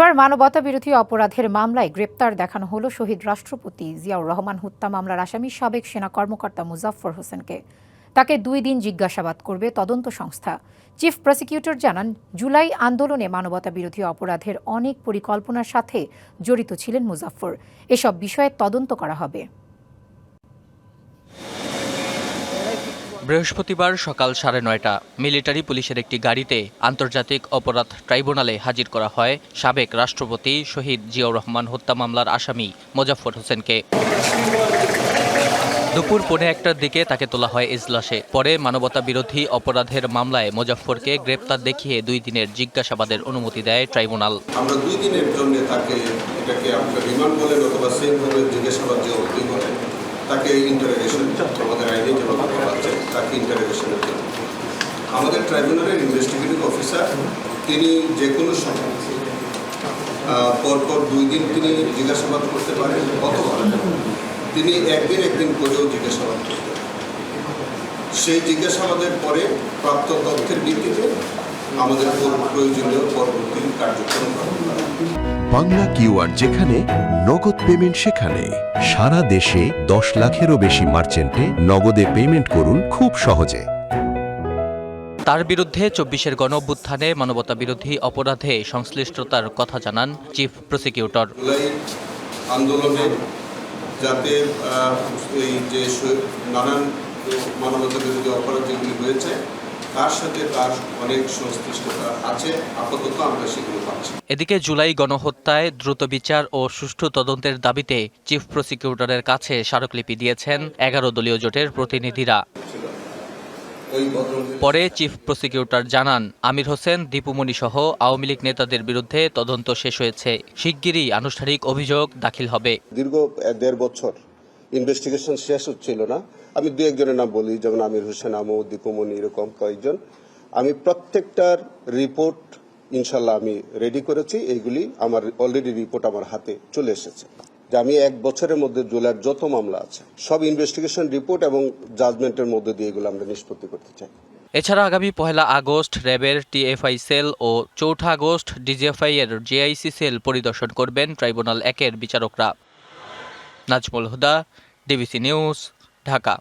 এবার মানবতাবিরোধী অপরাধের মামলায় গ্রেপ্তার দেখানো হলো শহীদ রাষ্ট্রপতি জিয়াউর রহমান হত্যা মামলার আসামি সাবেক সেনা কর্মকর্তা মুজাফফর হোসেনকে। তাকে 2 দিন জিজ্ঞাসাবাদ করবে তদন্ত সংস্থা। চিফ প্রসিকিউটর জানান, জুলাই আন্দোলনে মানবতাবিরোধী অপরাধের অনেক পরিকল্পনার সাথে জড়িত ছিলেন মুজাফফর। এসব বিষয়ে তদন্ত করা হবে। বৃহস্পতিবার সকাল 9:30 মিলিটারি পুলিশের একটি গাড়িতে আন্তর্জাতিক অপরাধ ট্রাইব্যুনালে হাজির করা হয় সাবেক রাষ্ট্রপতি শহীদ জিয়াউর রহমান হত্যা মামলার আসামি মোজাফফর হোসেনকে। দুপুর 1:15টার দিকে তাকে তোলা হয় এজলাসে। পরে মানবতাবিরোধী অপরাধের মামলায় মোজাফফরকে গ্রেপ্তার দেখিয়ে 2 দিনের জিজ্ঞাসাবাদের অনুমতি দেয় ট্রাইব্যুনাল। আমরা 2 দিনের জন্য তাকে এটাকে আপনার রিমান্ড বলেন অথবা সেমভাবে জিজ্ঞাসাবাদ যে অবধি বলেন তাকে ইন্টারোগেশন আমাদের আইনে যেভাবে করা আছে তাকে ইন্টারোগেশনের জন্য আমাদের ট্রাইব্যুনালের ইনভেস্টিগেটিভ অফিসার তিনি যে কোনো সময় পরপর 2 দিন তিনি জিজ্ঞাসাবাদ করতে পারেন অথবা তিনি একদিন করেও জিজ্ঞাসাবাদ করতে পারেন। সেই জিজ্ঞাসাবাদের পরে প্রাপ্ত তথ্যের ভিত্তিতে আমাদের প্রয়োজনীয় পরবর্তী কার্যক্রম করা। বাংলা কিউআর যেখানে নগদ পেমেন্ট সেখানে সারা দেশে 10 লাখেরও বেশি মার্চেন্টে নগদে পেমেন্ট করুন খুব সহজে। তার বিরুদ্ধে 24-এর গণঅভ্যুত্থানে মানবতাবিরোধী অপরাধে সংশ্লিষ্টতার কথা জানান চিফ প্রসিকিউটর। জুলাই আন্দোলনে যাতে এই যে নানান মানবতাবিরোধী অপরাধ যেগুলি হয়েছে তার সাথে তার অনেক সংশ্লিষ্টতা আছে, আপাতত আমরা সেগুলো পাচ্ছি। এদিকে জুলাই গণহত্যায় দ্রুত বিচার ও সুষ্ঠু তদন্তের দাবিতে চিফ প্রসিকিউটরের কাছে স্মারকলিপি দিয়েছেন 11 দলীয় জোটের প্রতিনিধিরা। পরে চিফ প্রসিকিউটর জানান, আমির হোসেন, দীপুমণি সহ আওয়ামী লীগ নেতাদের বিরুদ্ধে তদন্ত শেষ হয়েছে। শিগগিরই আনুষ্ঠানিক অভিযোগ দাখিল হবে। দীর্ঘ 1.5 বছর ইনভেস্টিগেশন শেষ হচ্ছিল না। আমি 2-1 নাম বলি, যেমন আমির হোসেন, আমু, দীপুমণি, এরকম কয়েকজন। আমি প্রত্যেকটার রিপোর্ট ইনশাল্লাহ আমি রেডি করেছি। এইগুলি আমার অলরেডি রিপোর্ট আমার হাতে চলে এসেছে যে আমি 1 বছরের মধ্যে জুলাইয়ের যত মামলা আছে সব ইনভেস্টিগেশন রিপোর্ট এবং জাজমেন্টের মধ্যে দিয়ে এগুলো আমরা নিষ্পত্তি করতে চাই। এছাড়া আগামী 1 আগস্ট র্যাবের টিএফআই সেল ও 4 আগস্ট ডিজিএফআই এর জেআইসি সেল পরিদর্শন করবেন ট্রাইব্যুনাল 1-এর বিচারকরা। নাজমুল হুদা, ডিবিসি নিউজ, ঢাকা।